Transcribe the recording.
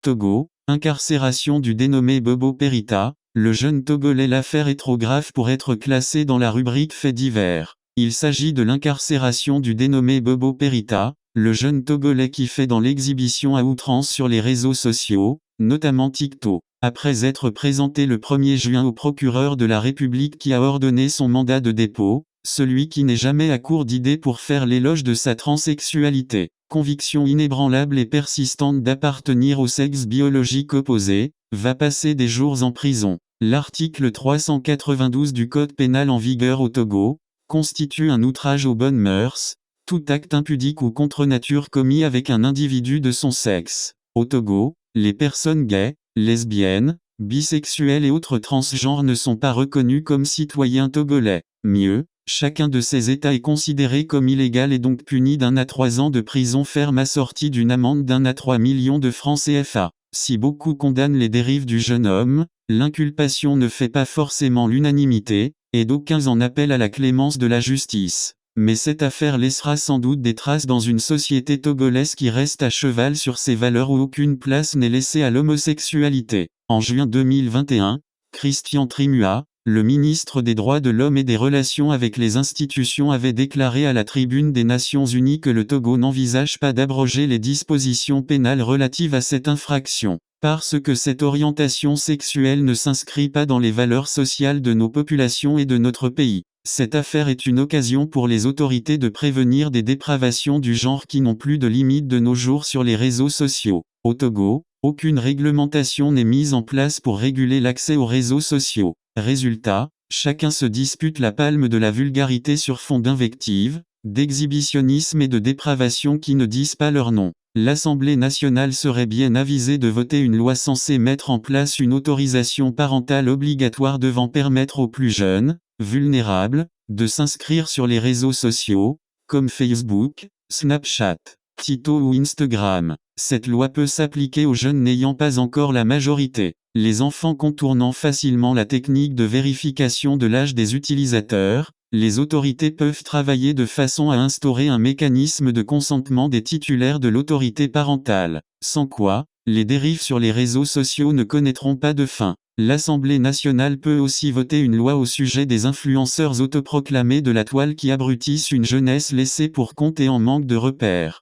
Togo, incarcération du dénommé Bobo Perita, le jeune Togolais. L'affaire est trop grave pour être classée dans la rubrique faits divers. Il s'agit de l'incarcération du dénommé Bobo Perita, le jeune Togolais qui fait dans l'exhibition à outrance sur les réseaux sociaux, notamment TikTok. Après être présenté le 1er juin au procureur de la République qui a ordonné son mandat de dépôt, celui qui n'est jamais à court d'idées pour faire l'éloge de sa transsexualité, conviction inébranlable et persistante d'appartenir au sexe biologique opposé, va passer des jours en prison. L'article 392 du Code pénal en vigueur au Togo constitue un outrage aux bonnes mœurs, tout acte impudique ou contre nature commis avec un individu de son sexe. Au Togo, les personnes gays, lesbiennes, bisexuelles et autres transgenres ne sont pas reconnues comme citoyens togolais. Mieux, chacun de ces États est considéré comme illégal et donc puni d'1 à 3 ans de prison ferme assortie d'une amende d'1 à 3 millions de francs CFA. Si beaucoup condamnent les dérives du jeune homme, l'inculpation ne fait pas forcément l'unanimité, et d'aucuns en appellent à la clémence de la justice. Mais cette affaire laissera sans doute des traces dans une société togolaise qui reste à cheval sur ses valeurs où aucune place n'est laissée à l'homosexualité. En juin 2021, Christian Trimua, le ministre des Droits de l'Homme et des Relations avec les institutions, avait déclaré à la Tribune des Nations Unies que le Togo n'envisage pas d'abroger les dispositions pénales relatives à cette infraction, parce que cette orientation sexuelle ne s'inscrit pas dans les valeurs sociales de nos populations et de notre pays. Cette affaire est une occasion pour les autorités de prévenir des dépravations du genre qui n'ont plus de limite de nos jours sur les réseaux sociaux. Au Togo, aucune réglementation n'est mise en place pour réguler l'accès aux réseaux sociaux. Résultat, chacun se dispute la palme de la vulgarité sur fond d'invectives, d'exhibitionnisme et de dépravation qui ne disent pas leur nom. L'Assemblée nationale serait bien avisée de voter une loi censée mettre en place une autorisation parentale obligatoire devant permettre aux plus jeunes, vulnérables, de s'inscrire sur les réseaux sociaux, comme Facebook, Snapchat, TikTok ou Instagram. Cette loi peut s'appliquer aux jeunes n'ayant pas encore la majorité. Les enfants contournant facilement la technique de vérification de l'âge des utilisateurs, les autorités peuvent travailler de façon à instaurer un mécanisme de consentement des titulaires de l'autorité parentale, sans quoi, les dérives sur les réseaux sociaux ne connaîtront pas de fin. L'Assemblée nationale peut aussi voter une loi au sujet des influenceurs autoproclamés de la toile qui abrutissent une jeunesse laissée pour compte et en manque de repères.